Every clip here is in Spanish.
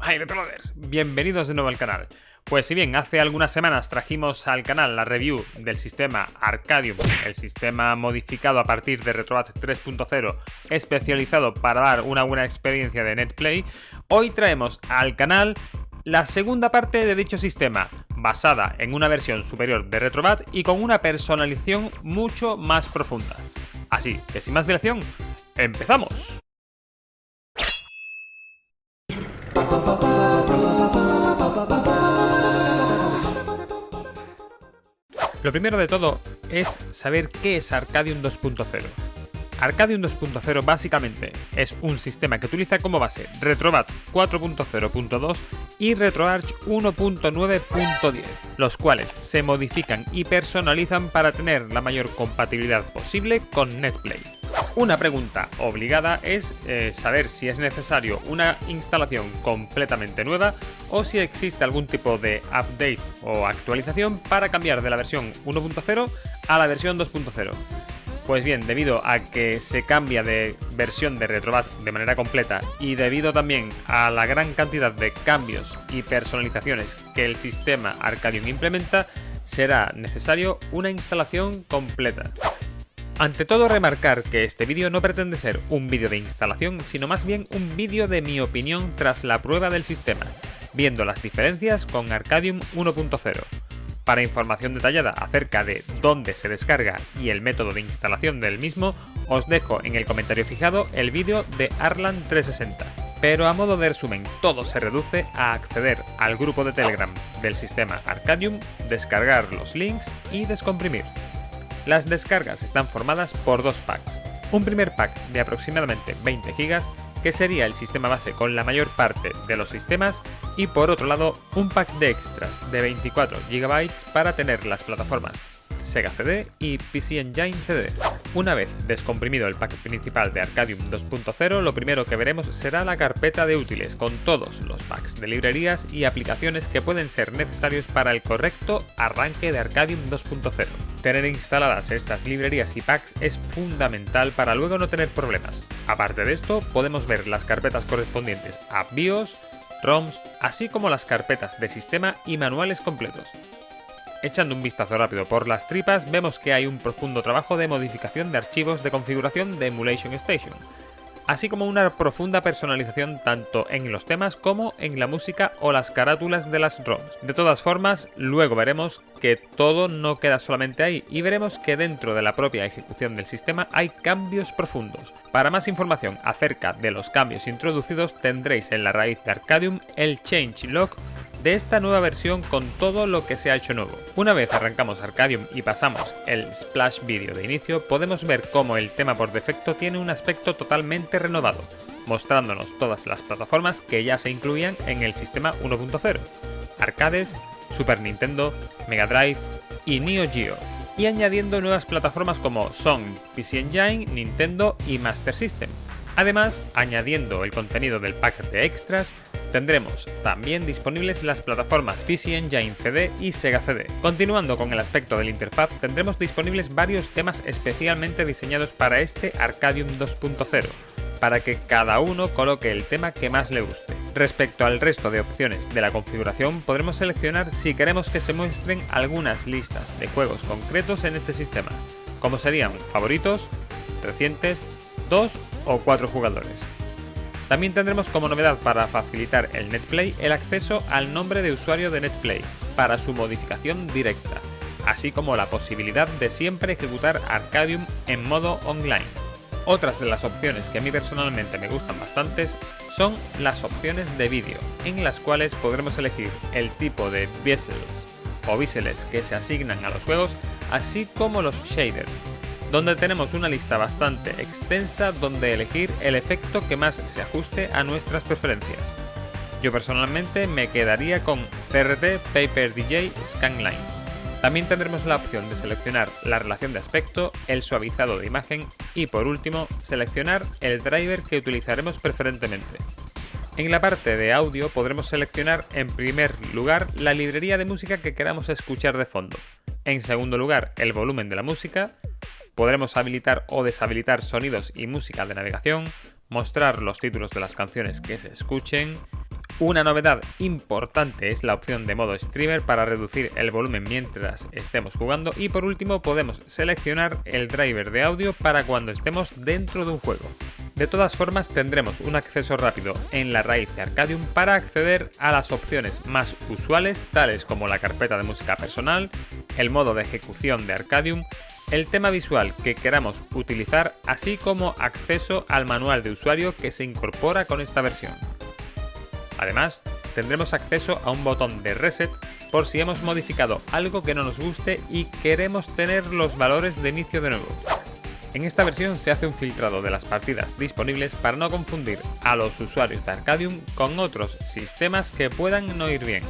Hi Retrolovers, bienvenidos de nuevo al canal. Pues si bien hace algunas semanas trajimos al canal la review del sistema Arcadium, el sistema modificado a partir de RetroArt 3.0 especializado para dar una buena experiencia de NetPlay, hoy traemos al canal la segunda parte de dicho sistema, basada en una versión superior de RetroArt y con una personalización mucho más profunda. Así que sin más dilación, ¡empezamos! Lo primero de todo es saber qué es Arcadium 2.0. Arcadium 2.0 básicamente es un sistema que utiliza como base RetroArt 4.0.2 y RetroArch 1.9.10, los cuales se modifican y personalizan para tener la mayor compatibilidad posible con NetPlay. Una pregunta obligada es saber si es necesario una instalación completamente nueva o si existe algún tipo de update o actualización para cambiar de la versión 1.0 a la versión 2.0. Pues bien, debido a que se cambia de versión de RetroArt de manera completa y debido también a la gran cantidad de cambios y personalizaciones que el sistema Arcadium implementa, será necesario una instalación completa. Ante todo, remarcar que este vídeo no pretende ser un vídeo de instalación, sino más bien un vídeo de mi opinión tras la prueba del sistema, viendo las diferencias con Arcadium 1.0. Para información detallada acerca de dónde se descarga y el método de instalación del mismo, os dejo en el comentario fijado el vídeo de Arlan 360. Pero a modo de resumen, todo se reduce a acceder al grupo de Telegram del sistema Arcadium, descargar los links y descomprimir. Las descargas están formadas por dos packs. Un primer pack de aproximadamente 20 GB, que sería el sistema base con la mayor parte de los sistemas, y por otro lado un pack de extras de 24 GB para tener las plataformas Sega CD y PC Engine CD. Una vez descomprimido el pack principal de Arcadium 2.0, lo primero que veremos será la carpeta de útiles con todos los packs de librerías y aplicaciones que pueden ser necesarios para el correcto arranque de Arcadium 2.0. Tener instaladas estas librerías y packs es fundamental para luego no tener problemas. Aparte de esto, podemos ver las carpetas correspondientes a BIOS, ROMs, así como las carpetas de sistema y manuales completos. Echando un vistazo rápido por las tripas, vemos que hay un profundo trabajo de modificación de archivos de configuración de Emulation Station, así como una profunda personalización tanto en los temas como en la música o las carátulas de las ROMs. De todas formas, luego veremos que todo no queda solamente ahí y veremos que dentro de la propia ejecución del sistema hay cambios profundos. Para más información acerca de los cambios introducidos, tendréis en la raíz de Arcadium el changelog de esta nueva versión con todo lo que se ha hecho nuevo. Una vez arrancamos Arcadium y pasamos el splash video de inicio, podemos ver cómo el tema por defecto tiene un aspecto totalmente renovado, mostrándonos todas las plataformas que ya se incluían en el sistema 1.0, arcades, Super Nintendo, Mega Drive y Neo Geo, y añadiendo nuevas plataformas como Song, PC Engine, Nintendo y Master System. Además, añadiendo el contenido del pack de extras, tendremos también disponibles las plataformas PC Engine CD y Sega CD. Continuando con el aspecto de la interfaz, tendremos disponibles varios temas especialmente diseñados para este Arcadium 2.0, para que cada uno coloque el tema que más le guste. Respecto al resto de opciones de la configuración, podremos seleccionar si queremos que se muestren algunas listas de juegos concretos en este sistema, como serían favoritos, recientes, 2 o 4 jugadores. También tendremos como novedad para facilitar el NetPlay el acceso al nombre de usuario de NetPlay para su modificación directa, así como la posibilidad de siempre ejecutar Arcadium en modo online. Otras de las opciones que a mí personalmente me gustan bastantes son las opciones de vídeo, en las cuales podremos elegir el tipo de beziels o biseles que se asignan a los juegos, así como los shaders, donde tenemos una lista bastante extensa donde elegir el efecto que más se ajuste a nuestras preferencias. Yo personalmente me quedaría con CRT Paper DJ Scanline. También tendremos la opción de seleccionar la relación de aspecto, el suavizado de imagen y por último seleccionar el driver que utilizaremos preferentemente. En la parte de audio podremos seleccionar en primer lugar la librería de música que queramos escuchar de fondo, en segundo lugar el volumen de la música. Podremos habilitar o deshabilitar sonidos y música de navegación, mostrar los títulos de las canciones que se escuchen, Una novedad importante es la opción de modo streamer para reducir el volumen mientras estemos jugando, y por último podemos seleccionar el driver de audio para cuando estemos dentro de un juego. De todas formas, tendremos un acceso rápido en la raíz de Arcadium para acceder a las opciones más usuales, tales como la carpeta de música personal, el modo de ejecución de Arcadium, el tema visual que queramos utilizar, así como acceso al manual de usuario que se incorpora con esta versión. Además, tendremos acceso a un botón de reset por si hemos modificado algo que no nos guste y queremos tener los valores de inicio de nuevo. En esta versión se hace un filtrado de las partidas disponibles para no confundir a los usuarios de Arcadium con otros sistemas que puedan no ir bien.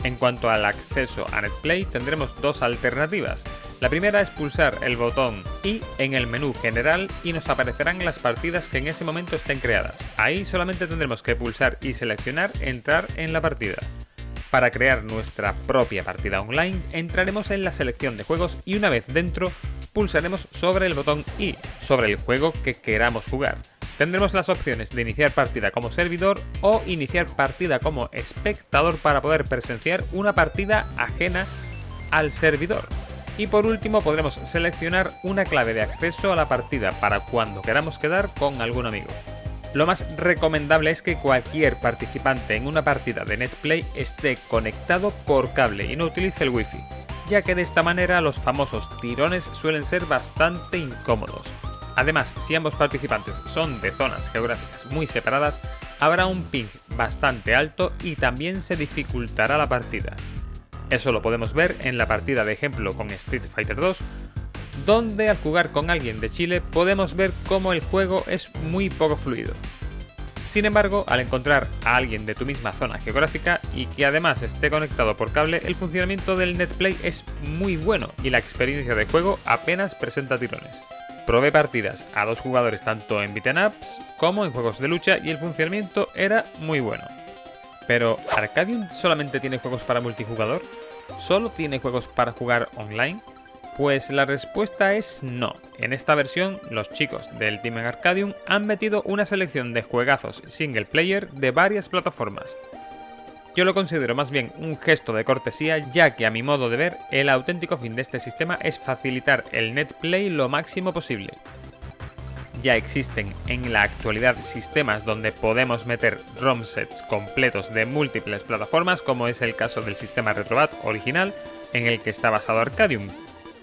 En cuanto al acceso a Netplay, tendremos dos alternativas. La primera es pulsar el botón I en el menú general y nos aparecerán las partidas que en ese momento estén creadas. Ahí solamente tendremos que pulsar y seleccionar entrar en la partida. Para crear nuestra propia partida online, entraremos en la selección de juegos y una vez dentro, pulsaremos sobre el botón I, sobre el juego que queramos jugar. Tendremos las opciones de iniciar partida como servidor o iniciar partida como espectador para poder presenciar una partida ajena al servidor. Y por último podremos seleccionar una clave de acceso a la partida para cuando queramos quedar con algún amigo. Lo más recomendable es que cualquier participante en una partida de Netplay esté conectado por cable y no utilice el wifi, ya que de esta manera los famosos tirones suelen ser bastante incómodos. Además, si ambos participantes son de zonas geográficas muy separadas, habrá un ping bastante alto y también se dificultará la partida. Eso lo podemos ver en la partida de ejemplo con Street Fighter 2, donde al jugar con alguien de Chile podemos ver cómo el juego es muy poco fluido. Sin embargo, al encontrar a alguien de tu misma zona geográfica y que además esté conectado por cable, el funcionamiento del Netplay es muy bueno y la experiencia de juego apenas presenta tirones. Probé partidas a dos jugadores tanto en beat'em ups como en juegos de lucha y el funcionamiento era muy bueno. Pero, ¿Arcadium solamente tiene juegos para multijugador? ¿Solo tiene juegos para jugar online? Pues la respuesta es no. En esta versión, los chicos del Team Arcadium han metido una selección de juegazos single player de varias plataformas. Yo lo considero más bien un gesto de cortesía, ya que a mi modo de ver, el auténtico fin de este sistema es facilitar el Netplay lo máximo posible. Ya existen en la actualidad sistemas donde podemos meter ROM sets completos de múltiples plataformas, como es el caso del sistema Retrobat original, en el que está basado Arcadium,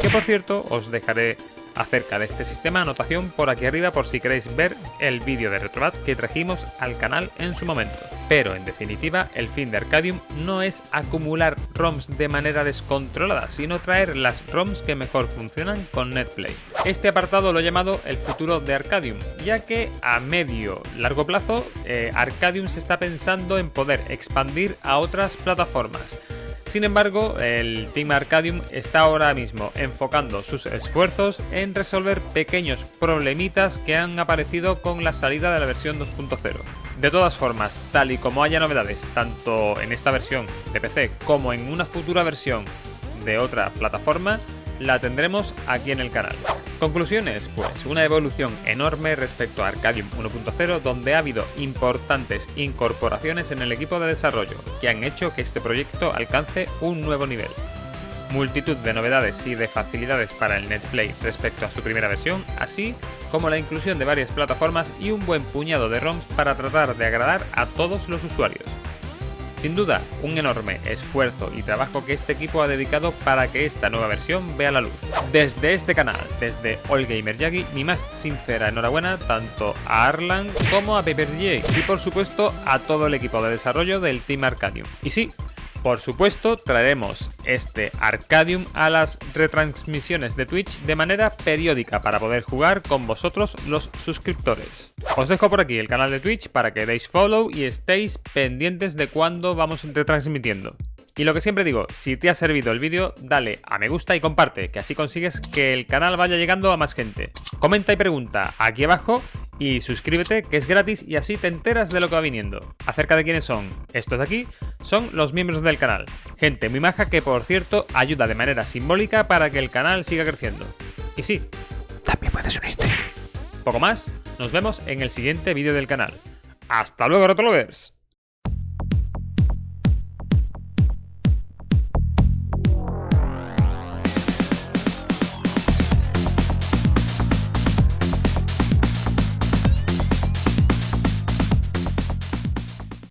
que por cierto os dejaré acerca de este sistema anotación por aquí arriba por si queréis ver el vídeo de Retrobat que trajimos al canal en su momento. Pero en definitiva, el fin de Arcadium no es acumular ROMs de manera descontrolada, sino traer las ROMs que mejor funcionan con Netplay. Este apartado lo he llamado el futuro de Arcadium, ya que a medio largo plazo Arcadium se está pensando en poder expandir a otras plataformas. Sin embargo, el Team Arcadium está ahora mismo enfocando sus esfuerzos en resolver pequeños problemitas que han aparecido con la salida de la versión 2.0. De todas formas, tal y como haya novedades tanto en esta versión de PC como en una futura versión de otra plataforma, la tendremos aquí en el canal. Conclusiones, pues una evolución enorme respecto a Arcadium 1.0, donde ha habido importantes incorporaciones en el equipo de desarrollo que han hecho que este proyecto alcance un nuevo nivel. Multitud de novedades y de facilidades para el Netplay respecto a su primera versión, así como la inclusión de varias plataformas y un buen puñado de ROMs para tratar de agradar a todos los usuarios. Sin duda, un enorme esfuerzo y trabajo que este equipo ha dedicado para que esta nueva versión vea la luz. Desde este canal, desde AllGamerYagi, mi más sincera enhorabuena tanto a Arlan como a PaperJ y por supuesto a todo el equipo de desarrollo del Team Arcadium. Y sí, por supuesto traeremos este Arcadium a las retransmisiones de Twitch de manera periódica para poder jugar con vosotros los suscriptores. Os dejo por aquí el canal de Twitch para que deis follow y estéis pendientes de cuándo vamos retransmitiendo. Y lo que siempre digo, si te ha servido el vídeo, dale a me gusta y comparte, que así consigues que el canal vaya llegando a más gente. Comenta y pregunta aquí abajo y suscríbete, que es gratis y así te enteras de lo que va viniendo. Acerca de quiénes son estos de aquí, son los miembros del canal. Gente muy maja que, por cierto, ayuda de manera simbólica para que el canal siga creciendo. Y sí, también puedes unirte. Poco más, nos vemos en el siguiente vídeo del canal. ¡Hasta luego, Retrolovers!